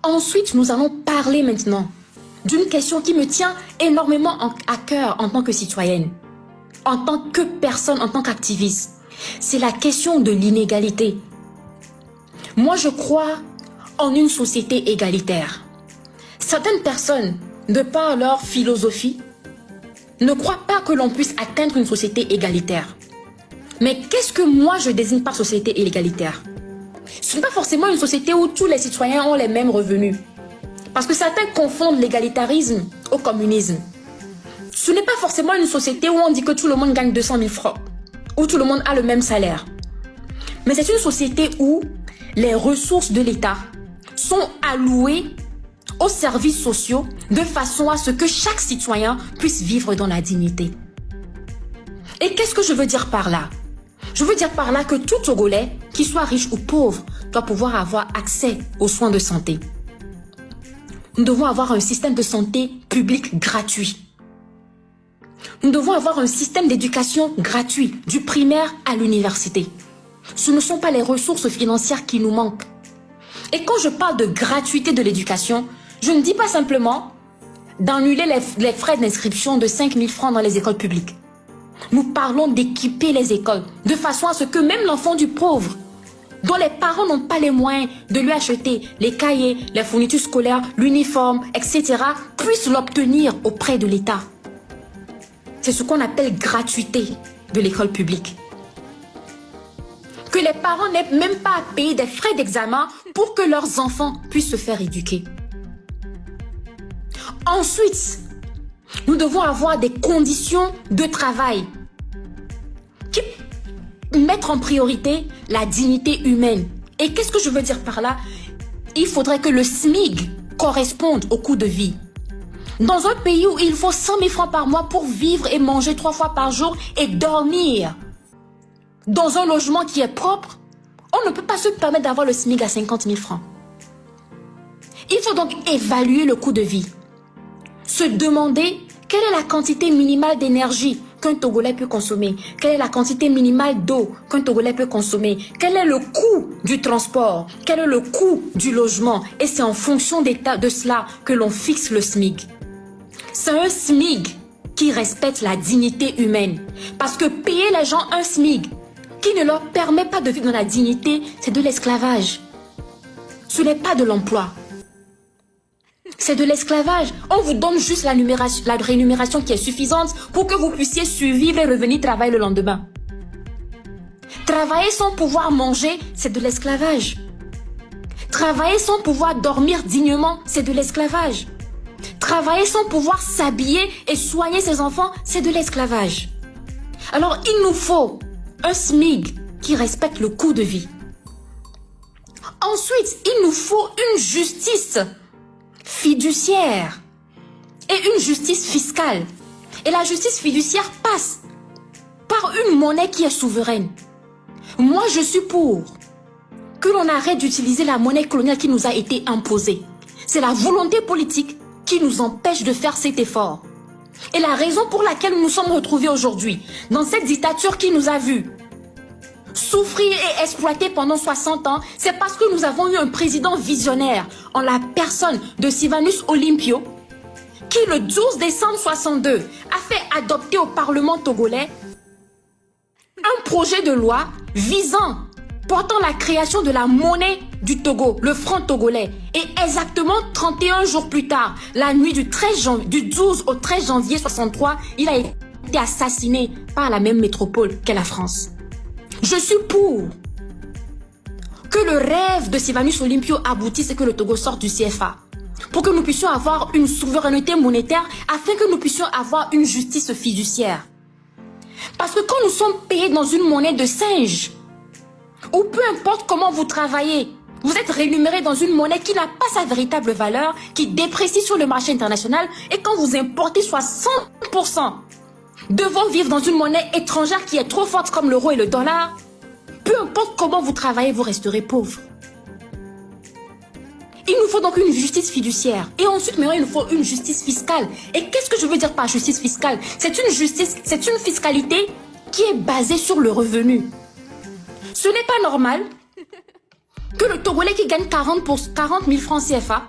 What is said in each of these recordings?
Ensuite, nous allons parler maintenant d'une question qui me tient énormément à cœur en tant que citoyenne, en tant que personne, en tant qu'activiste. C'est la question de l'inégalité. Moi, je crois en une société égalitaire. Certaines personnes, de par leur philosophie, ne croient pas que l'on puisse atteindre une société égalitaire. Mais qu'est-ce que moi je désigne par société égalitaire? Ce n'est pas forcément une société où tous les citoyens ont les mêmes revenus. Parce que certains confondent l'égalitarisme au communisme. Ce n'est pas forcément une société où on dit que tout le monde gagne 200 000 francs, où tout le monde a le même salaire. Mais c'est une société où les ressources de l'État sont allouées aux services sociaux de façon à ce que chaque citoyen puisse vivre dans la dignité. Et qu'est-ce que je veux dire par là? Je veux dire par là que tout Togolais, qu'il soit riche ou pauvre, doit pouvoir avoir accès aux soins de santé. Nous devons avoir un système de santé public gratuit. Nous devons avoir un système d'éducation gratuit, du primaire à l'université. Ce ne sont pas les ressources financières qui nous manquent. Et quand je parle de gratuité de l'éducation, je ne dis pas simplement d'annuler les frais d'inscription de 5 000 francs dans les écoles publiques. Nous parlons d'équiper les écoles de façon à ce que même l'enfant du pauvre, dont les parents n'ont pas les moyens de lui acheter les cahiers, les fournitures scolaires, l'uniforme, etc., puisse l'obtenir auprès de l'État. C'est ce qu'on appelle gratuité de l'école publique. Que les parents n'aient même pas à payer des frais d'examen pour que leurs enfants puissent se faire éduquer. Ensuite, nous devons avoir des conditions de travail qui mettent en priorité la dignité humaine. Et qu'est-ce que je veux dire par là? Il faudrait que le SMIC corresponde au coût de vie. Dans un pays où il faut 100 000 francs par mois pour vivre et manger 3 fois par jour et dormir dans un logement qui est propre, on ne peut pas se permettre d'avoir le SMIC à 50 000 francs. Il faut donc évaluer le coût de vie. Se demander quelle est la quantité minimale d'énergie qu'un Togolais peut consommer, quelle est la quantité minimale d'eau qu'un Togolais peut consommer, quel est le coût du transport, quel est le coût du logement. Et c'est en fonction de cela que l'on fixe le SMIC. C'est un SMIC qui respecte la dignité humaine. Parce que payer les gens un SMIC qui ne leur permet pas de vivre dans la dignité, c'est de l'esclavage. Ce n'est pas de l'emploi. C'est de l'esclavage. On vous donne juste la rémunération qui est suffisante pour que vous puissiez survivre et revenir travailler le lendemain. Travailler sans pouvoir manger, c'est de l'esclavage. Travailler sans pouvoir dormir dignement, c'est de l'esclavage. Travailler sans pouvoir s'habiller et soigner ses enfants, c'est de l'esclavage. Alors, il nous faut un SMIC qui respecte le coût de vie. Ensuite, il nous faut une justice fiduciaire et une justice fiscale. Et la justice fiduciaire passe par une monnaie qui est souveraine. Moi, je suis pour que l'on arrête d'utiliser la monnaie coloniale qui nous a été imposée. C'est la volonté politique qui nous empêche de faire cet effort. Et la raison pour laquelle nous nous sommes retrouvés aujourd'hui dans cette dictature qui nous a vus souffrir et exploiter pendant 60 ans, c'est parce que nous avons eu un président visionnaire en la personne de Sylvanus Olympio qui le 12 décembre 62 a fait adopter au Parlement togolais un projet de loi portant la création de la monnaie du Togo, le franc togolais. Et exactement 31 jours plus tard, la nuit du 12 au 13 janvier 63, il a été assassiné par la même métropole qu'est la France. Je suis pour que le rêve de Sylvanus Olympio aboutisse et que le Togo sorte du CFA. Pour que nous puissions avoir une souveraineté monétaire afin que nous puissions avoir une justice fiduciaire. Parce que quand nous sommes payés dans une monnaie de singe, ou peu importe comment vous travaillez, vous êtes rémunéré dans une monnaie qui n'a pas sa véritable valeur, qui déprécie sur le marché international, et quand vous importez 60%, devant vivre dans une monnaie étrangère qui est trop forte comme l'euro et le dollar, peu importe comment vous travaillez, vous resterez pauvre. Il nous faut donc une justice fiduciaire. Et ensuite, maintenant, il nous faut une justice fiscale. Et qu'est-ce que je veux dire par justice fiscale? C'est une fiscalité qui est basée sur le revenu. Ce n'est pas normal que le Togolais qui gagne 40 000 francs CFA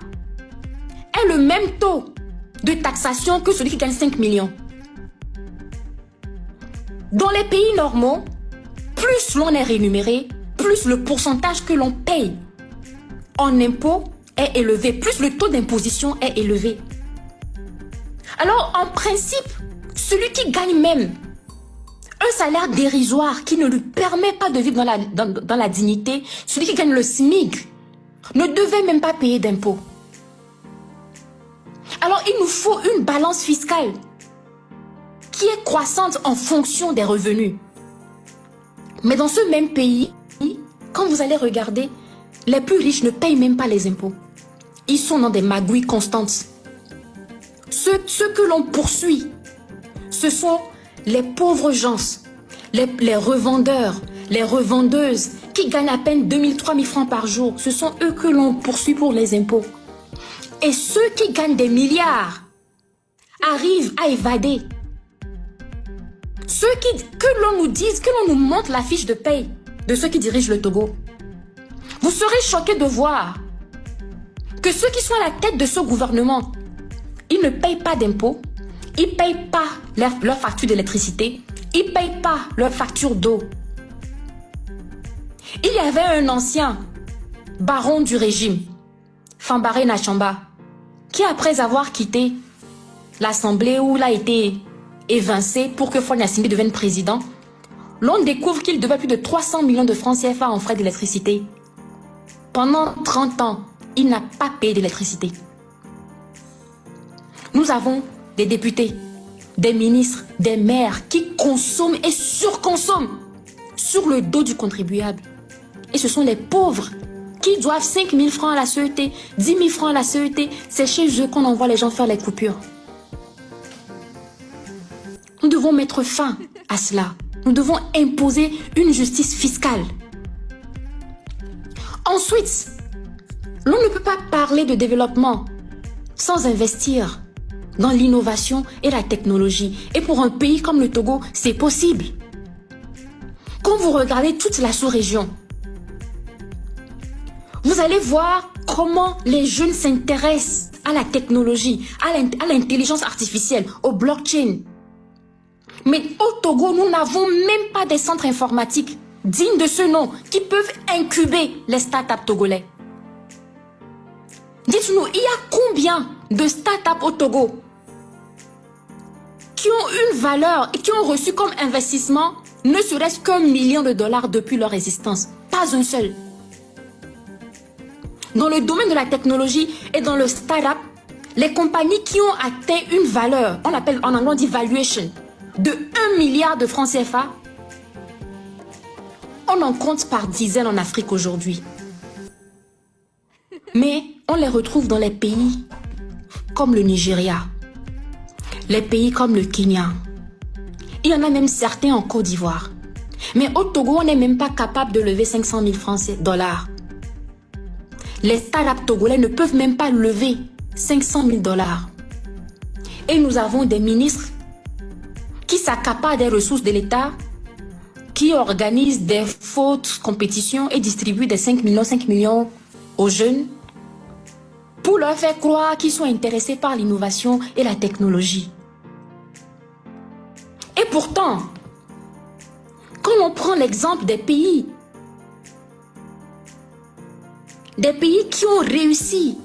ait le même taux de taxation que celui qui gagne 5 millions. Dans les pays normaux, plus l'on est rémunéré, plus le pourcentage que l'on paye en impôts est élevé, plus le taux d'imposition est élevé. Alors, en principe, celui qui gagne même un salaire dérisoire qui ne lui permet pas de vivre dans la dignité, celui qui gagne le SMIC, ne devait même pas payer d'impôts. Alors, il nous faut une balance fiscale qui est croissante en fonction des revenus. Mais dans ce même pays, quand vous allez regarder, les plus riches ne payent même pas les impôts. Ils sont dans des magouilles constantes. Ceux que l'on poursuit, ce sont les pauvres gens, les revendeurs, les revendeuses qui gagnent à peine 2 000, 3 000 francs par jour. Ce sont eux que l'on poursuit pour les impôts. Et ceux qui gagnent des milliards arrivent à évader. Que l'on nous dise, que l'on nous montre la fiche de paye de ceux qui dirigent le Togo. Vous serez choqués de voir que ceux qui sont à la tête de ce gouvernement, ils ne payent pas d'impôts, ils ne payent pas leur facture d'électricité, ils ne payent pas leur facture d'eau. Il y avait un ancien baron du régime, Fambaré Nachamba, qui après avoir quitté l'Assemblée où il a été évincé pour que Faure Gnassingbé devienne président, l'on découvre qu'il devait plus de 300 millions de francs CFA en frais d'électricité. Pendant 30 ans, il n'a pas payé d'électricité. Nous avons des députés, des ministres, des maires qui consomment et surconsomment sur le dos du contribuable. Et ce sont les pauvres qui doivent 5 000 francs à la CET, 10 000 francs à la CET. C'est chez eux qu'on envoie les gens faire les coupures. Nous devons mettre fin à cela. Nous devons imposer une justice fiscale. Ensuite, l'on ne peut pas parler de développement sans investir dans l'innovation et la technologie. Et pour un pays comme le Togo, c'est possible. Quand vous regardez toute la sous-région, vous allez voir comment les jeunes s'intéressent à la technologie, à l'intelligence artificielle, au blockchain. Mais au Togo, nous n'avons même pas des centres informatiques dignes de ce nom qui peuvent incuber les startups togolais. Dites-nous, il y a combien de startups au Togo qui ont une valeur et qui ont reçu comme investissement ne serait-ce qu'1 million de dollars depuis leur existence? Pas un seul. Dans le domaine de la technologie et dans le startup, les compagnies qui ont atteint une valeur, on appelle en anglais on dit valuation, de 1 milliard de francs CFA, on en compte par dizaines en Afrique aujourd'hui. Mais on les retrouve dans les pays comme le Nigeria, les pays comme le Kenya. Il y en a même certains en Côte d'Ivoire. Mais au Togo, on n'est même pas capable de lever 500 000 francs dollars. Les startups togolais ne peuvent même pas lever 500 000 dollars. Et nous avons des ministres qui s'accaparent des ressources de l'État, qui organisent des fausses compétitions et distribuent des 5 millions aux jeunes pour leur faire croire qu'ils sont intéressés par l'innovation et la technologie. Et pourtant, quand on prend l'exemple des pays qui ont réussi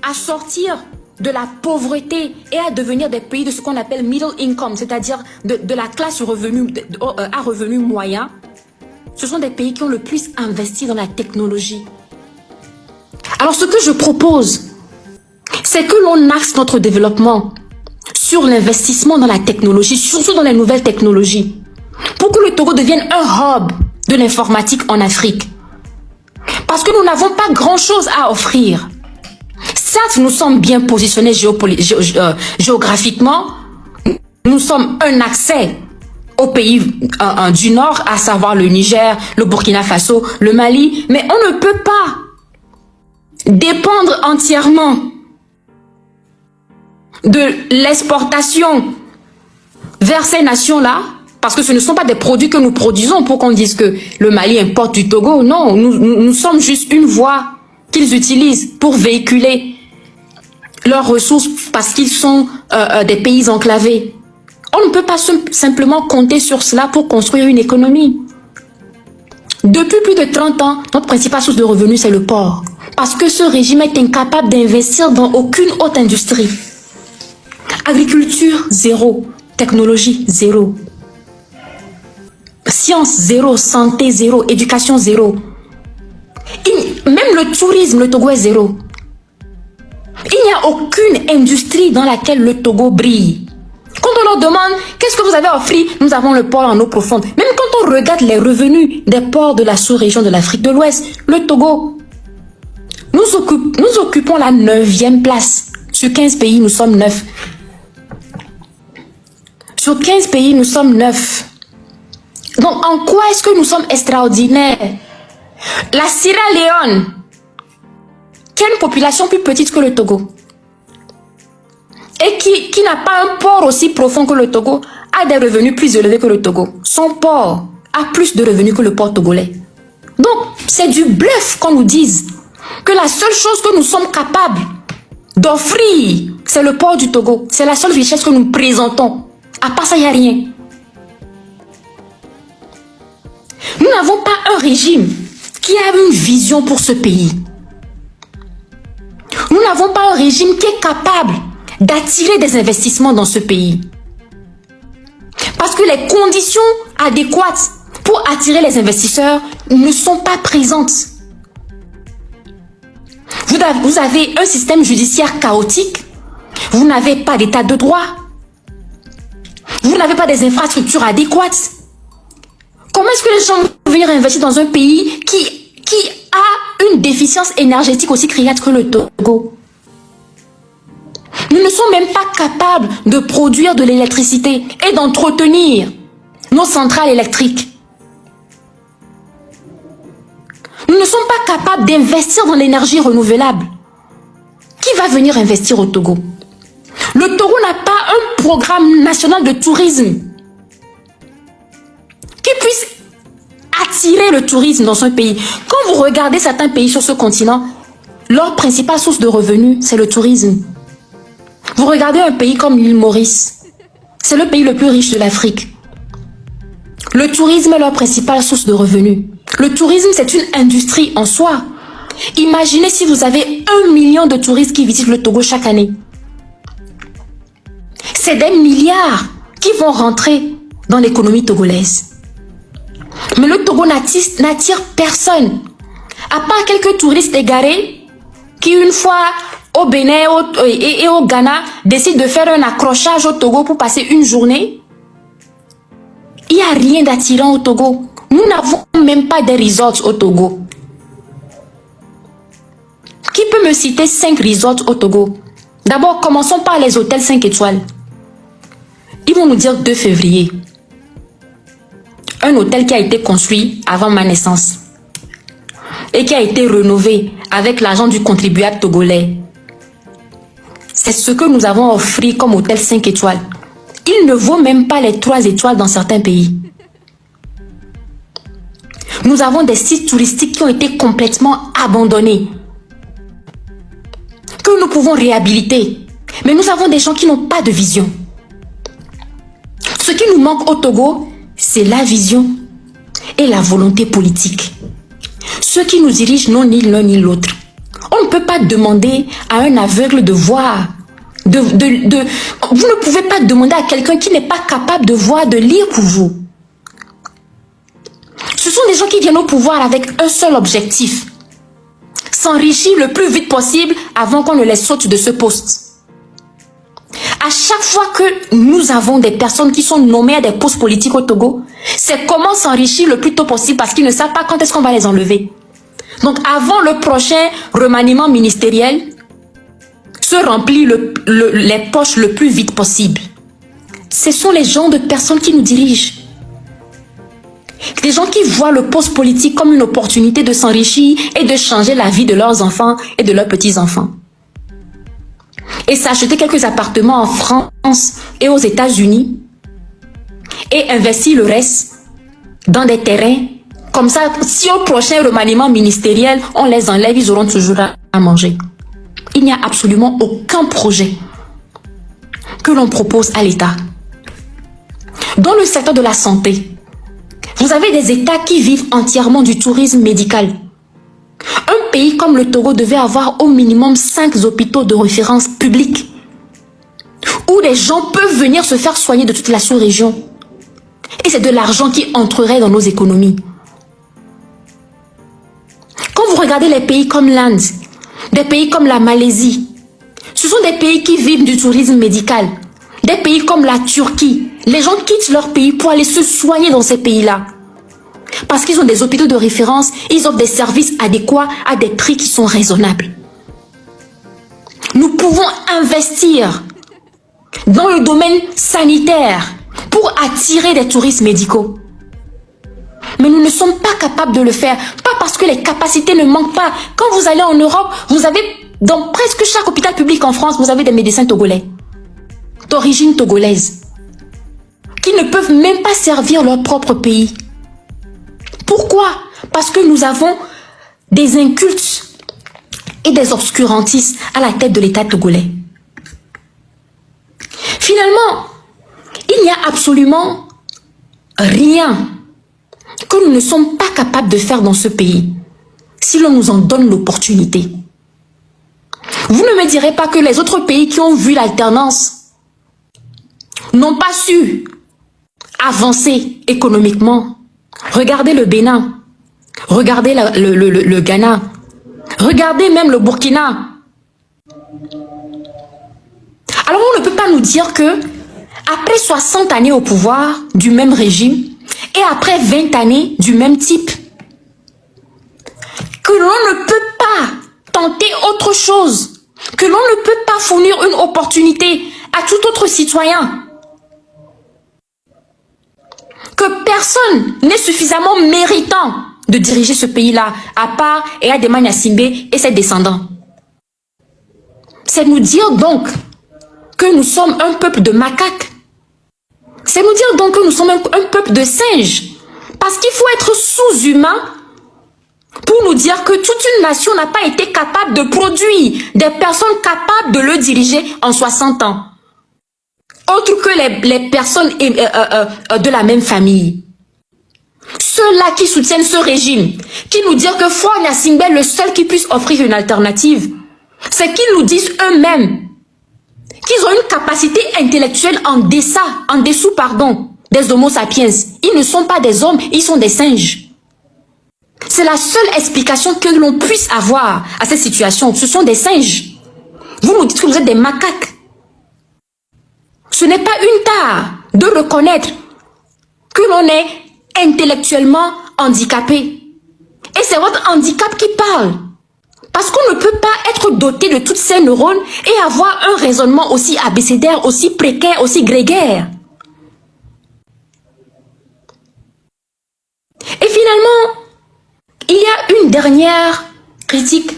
à sortir de la pauvreté et à devenir des pays de ce qu'on appelle middle income, c'est-à-dire de la classe à revenu moyen, ce sont des pays qui ont le plus investi dans la technologie. Alors ce que je propose, c'est que l'on axe notre développement sur l'investissement dans la technologie, surtout dans les nouvelles technologies, pour que le Togo devienne un hub de l'informatique en Afrique. Parce que nous n'avons pas grand-chose à offrir. Certes, nous sommes bien positionnés géographiquement. Nous sommes un accès aux pays du Nord, à savoir le Niger, le Burkina Faso, le Mali. Mais on ne peut pas dépendre entièrement de l'exportation vers ces nations-là Parce que ce ne sont pas des produits que nous produisons pour qu'on dise que le Mali importe du Togo. Non, nous sommes juste une voie qu'ils utilisent pour véhiculer leurs ressources parce qu'ils sont des pays enclavés. On ne peut pas simplement compter sur cela pour construire une économie. Depuis plus de 30 ans, notre principale source de revenus, c'est le port. Parce que ce régime est incapable d'investir dans aucune autre industrie. Agriculture, zéro. Technologie, zéro. Science, zéro. Santé, zéro. Éducation, zéro. Même le tourisme, le Togo est zéro. Il n'y a aucune industrie dans laquelle le Togo brille. Quand on leur demande qu'est-ce que vous avez offert, nous avons le port en eau profonde. Même quand on regarde les revenus des ports de la sous-région de l'Afrique de l'Ouest, le Togo, nous occupons la 9e place. Sur 15 pays, nous sommes 9. Sur 15 pays, nous sommes 9. Donc, en quoi est-ce que nous sommes extraordinaires? La Sierra Leone, qui a une population plus petite que le Togo, et qui n'a pas un port aussi profond que le Togo, a des revenus plus élevés que le Togo. Son port a plus de revenus que le port togolais. Donc, c'est du bluff qu'on nous dise que la seule chose que nous sommes capables d'offrir, c'est le port du Togo. C'est la seule richesse que nous présentons. À part ça, il n'y a rien. Nous n'avons pas un régime qui a une vision pour ce pays. Nous n'avons pas un régime qui est capable d'attirer des investissements dans ce pays. Parce que les conditions adéquates pour attirer les investisseurs ne sont pas présentes. Vous avez un système judiciaire chaotique. Vous n'avez pas d'état de droit. Vous n'avez pas des infrastructures adéquates. Comment est-ce que les gens vont venir investir dans un pays qui a une déficience énergétique aussi criante que le Togo? Nous ne sommes même pas capables de produire de l'électricité et d'entretenir nos centrales électriques. Nous ne sommes pas capables d'investir dans l'énergie renouvelable. Qui va venir investir au Togo? Le Togo n'a pas un programme national de tourisme qui puisse attirer le tourisme dans son pays. Quand vous regardez certains pays sur ce continent, leur principale source de revenus, c'est le tourisme. Vous regardez un pays comme l'île Maurice, c'est le pays le plus riche de l'Afrique. Le tourisme est leur principale source de revenus. Le tourisme, c'est une industrie en soi. Imaginez si vous avez 1 million de touristes qui visitent le Togo chaque année. C'est des milliards qui vont rentrer dans l'économie togolaise. Mais le Togo n'attire personne. À part quelques touristes égarés qui, une fois au Bénin et au Ghana, décident de faire un accrochage au Togo pour passer une journée. Il n'y a rien d'attirant au Togo. Nous n'avons même pas des resorts au Togo. Qui peut me citer 5 resorts au Togo? D'abord, commençons par les hôtels 5 étoiles. Ils vont nous dire 2 février. Un hôtel qui a été construit avant ma naissance et qui a été rénové avec l'argent du contribuable togolais. C'est ce que nous avons offert comme hôtel 5 étoiles. Il ne vaut même pas les 3 étoiles dans certains pays. Nous avons des sites touristiques qui ont été complètement abandonnés, que nous pouvons réhabiliter. Mais nous avons des gens qui n'ont pas de vision. Ce qui nous manque au Togo, c'est la vision et la volonté politique. Ceux qui nous dirigent n'ont ni l'un ni l'autre. On ne peut pas demander à un aveugle de voir. Vous ne pouvez pas demander à quelqu'un qui n'est pas capable de voir, de lire pour vous. Ce sont des gens qui viennent au pouvoir avec un seul objectif: s'enrichir le plus vite possible avant qu'on ne les saute de ce poste. À chaque fois que nous avons des personnes qui sont nommées à des postes politiques au Togo, c'est comment s'enrichir le plus tôt possible parce qu'ils ne savent pas quand est-ce qu'on va les enlever. Donc avant le prochain remaniement ministériel, se remplir les poches le plus vite possible. Ce sont les gens de personnes qui nous dirigent. Des gens qui voient le poste politique comme une opportunité de s'enrichir et de changer la vie de leurs enfants et de leurs petits-enfants. Et s'acheter quelques appartements en France et aux États-Unis et investir le reste dans des terrains. Comme ça, si au prochain remaniement ministériel, on les enlève, ils auront toujours à manger. Il n'y a absolument aucun projet que l'on propose à l'État. Dans le secteur de la santé, vous avez des États qui vivent entièrement du tourisme médical. Un pays comme le Togo devait avoir au minimum 5 hôpitaux de référence publics où les gens peuvent venir se faire soigner de toute la sous-région. Et c'est de l'argent qui entrerait dans nos économies. Quand vous regardez les pays comme l'Inde, des pays comme la Malaisie, ce sont des pays qui vivent du tourisme médical. Des pays comme la Turquie, les gens quittent leur pays pour aller se soigner dans ces pays-là. Parce qu'ils ont des hôpitaux de référence, ils offrent des services adéquats à des prix qui sont raisonnables. Nous pouvons investir dans le domaine sanitaire pour attirer des touristes médicaux. Mais nous ne sommes pas capables de le faire, pas parce que les capacités ne manquent pas. Quand vous allez en Europe, vous avez, dans presque chaque hôpital public en France, vous avez des médecins togolais, d'origine togolaise, qui ne peuvent même pas servir leur propre pays. Pourquoi? Parce que nous avons des incultes et des obscurantistes à la tête de l'État togolais. Finalement, il n'y a absolument rien que nous ne sommes pas capables de faire dans ce pays si l'on nous en donne l'opportunité. Vous ne me direz pas que les autres pays qui ont vu l'alternance n'ont pas su avancer économiquement. Regardez le Bénin, regardez le Ghana, regardez même le Burkina. Alors on ne peut pas nous dire que après 60 années au pouvoir du même régime et après 20 années du même type, que l'on ne peut pas tenter autre chose, que l'on ne peut pas fournir une opportunité à tout autre citoyen, que personne n'est suffisamment méritant de diriger ce pays-là, à part Eyadema Gnassingbé et ses descendants. C'est nous dire donc que nous sommes un peuple de macaques. C'est nous dire donc que nous sommes un peuple de singes. Parce qu'il faut être sous-humain pour nous dire que toute une nation n'a pas été capable de produire des personnes capables de le diriger en 60 ans. Autre que les personnes de la même famille. Ceux-là qui soutiennent ce régime, qui nous disent que Faure Gnassingbé est le seul qui puisse offrir une alternative, c'est qu'ils nous disent eux-mêmes qu'ils ont une capacité intellectuelle en dessous, des homo sapiens. Ils ne sont pas des hommes, ils sont des singes. C'est la seule explication que l'on puisse avoir à cette situation. Ce sont des singes. Vous nous dites que vous êtes des macaques. Ce n'est pas une tare de reconnaître que l'on est intellectuellement handicapé. Et c'est votre handicap qui parle. Parce qu'on ne peut pas être doté de toutes ces neurones et avoir un raisonnement aussi abécédaire, aussi précaire, aussi grégaire. Et finalement, il y a une dernière critique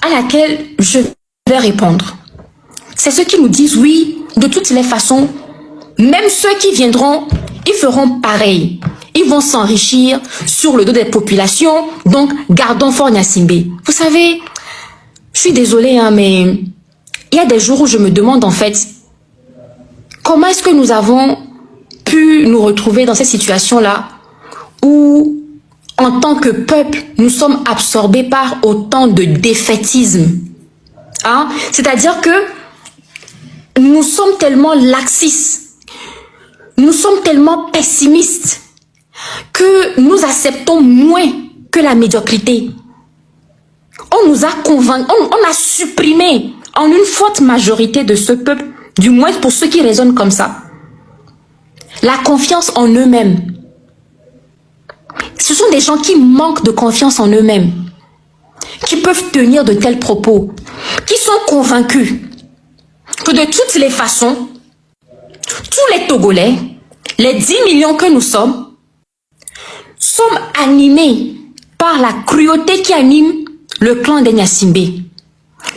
à laquelle je vais répondre. C'est ceux qui nous disent oui, de toutes les façons, même ceux qui viendront, ils feront pareil. Ils vont s'enrichir sur le dos des populations, donc gardons Faure Gnassingbé. Vous savez, je suis désolée, mais il y a des jours où je me demande en fait, comment est-ce que nous avons pu nous retrouver dans cette situation-là où, en tant que peuple, nous sommes absorbés par autant de défaitisme. Hein? C'est-à-dire que nous sommes tellement laxistes, nous sommes tellement pessimistes, que nous acceptons moins que la médiocrité. On nous a convaincus, on a supprimé en une forte majorité de ce peuple, du moins pour ceux qui raisonnent comme ça, la confiance en eux-mêmes. Ce sont des gens qui manquent de confiance en eux-mêmes, qui peuvent tenir de tels propos, qui sont convaincus que de toutes les façons, tous les Togolais, les 10 millions que nous sommes animés par la cruauté qui anime le clan des Gnassingbé,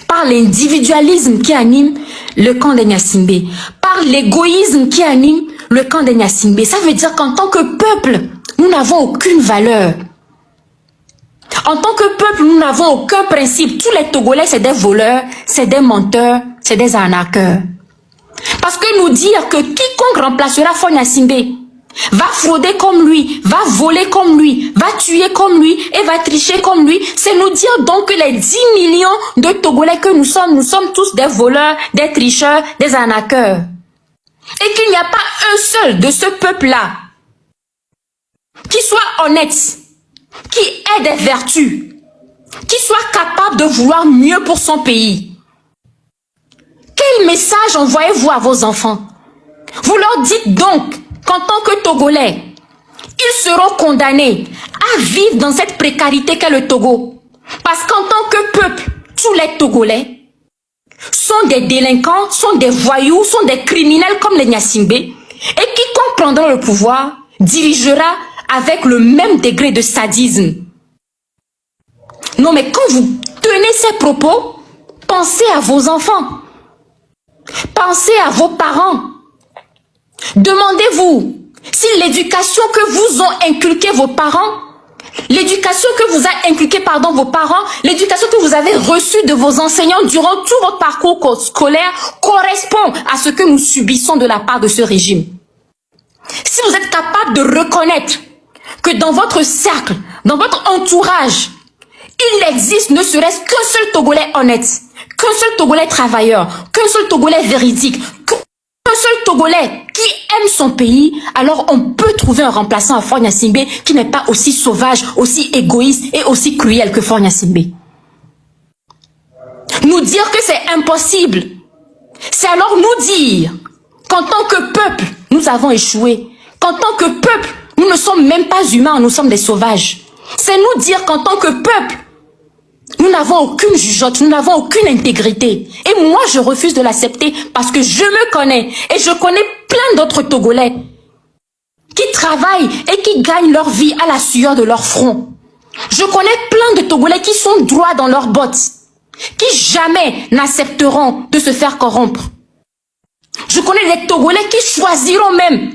par l'individualisme qui anime le clan des Gnassingbé, par l'égoïsme qui anime le camp des Gnassingbé, ça veut dire qu'en tant que peuple, nous n'avons aucune valeur. En tant que peuple, nous n'avons aucun principe. Tous les Togolais, c'est des voleurs, c'est des menteurs, c'est des arnaqueurs. Parce que nous dire que quiconque remplacera Faure Gnassingbé va frauder comme lui, va voler comme lui, va tuer comme lui et va tricher comme lui, c'est nous dire donc que les 10 millions de Togolais que nous sommes tous des voleurs, des tricheurs, des arnaqueurs. Et qu'il n'y a pas un seul de ce peuple-là qui soit honnête, qui ait des vertus, qui soit capable de vouloir mieux pour son pays. Quel message envoyez-vous à vos enfants? Vous leur dites donc qu'en tant que Togolais, ils seront condamnés à vivre dans cette précarité qu'est le Togo. Parce qu'en tant que peuple, tous les Togolais sont des délinquants, sont des voyous, sont des criminels comme les Gnassingbé. Et quiconque prendra le pouvoir dirigera avec le même degré de sadisme. Non, mais quand vous tenez ces propos, pensez à vos enfants. Pensez à vos parents. Demandez-vous si l'éducation que vous ont inculqué vos parents, l'éducation que vous a inculqué, vos parents, l'éducation que vous avez reçue de vos enseignants durant tout votre parcours scolaire correspond à ce que nous subissons de la part de ce régime. Si vous êtes capable de reconnaître que dans votre cercle, dans votre entourage, il n'existe ne serait-ce qu'un seul Togolais honnête, qu'un seul Togolais travailleur, qu'un seul Togolais véridique, qu'un seul Togolais qui aime son pays, alors on peut trouver un remplaçant à Faure Gnassingbé qui n'est pas aussi sauvage, aussi égoïste et aussi cruel que Faure Gnassingbé. Nous dire que c'est impossible, c'est alors nous dire qu'en tant que peuple, nous avons échoué, qu'en tant que peuple, nous ne sommes même pas humains, nous sommes des sauvages. C'est nous dire qu'en tant que peuple, nous n'avons aucune jugeote, nous n'avons aucune intégrité. Et moi, je refuse de l'accepter parce que je me connais. Et je connais plein d'autres Togolais qui travaillent et qui gagnent leur vie à la sueur de leur front. Je connais plein de Togolais qui sont droits dans leurs bottes, qui jamais n'accepteront de se faire corrompre. Je connais des Togolais qui choisiront même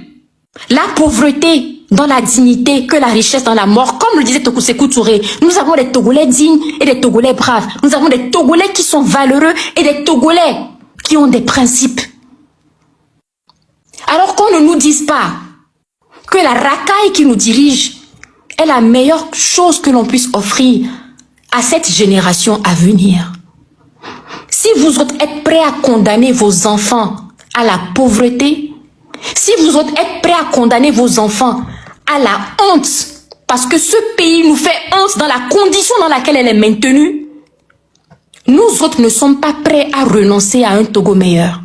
la pauvreté dans la dignité que la richesse dans la mort. Comme le disait Toko Sékou Touré, nous avons des Togolais dignes et des Togolais braves. Nous avons des Togolais qui sont valeureux et des Togolais qui ont des principes. Alors qu'on ne nous dise pas que la racaille qui nous dirige est la meilleure chose que l'on puisse offrir à cette génération à venir. Si vous êtes prêts à condamner vos enfants à la pauvreté, si vous êtes prêts à condamner vos enfants à la honte, parce que ce pays nous fait honte dans la condition dans laquelle elle est maintenue, nous autres ne sommes pas prêts à renoncer à un Togo meilleur.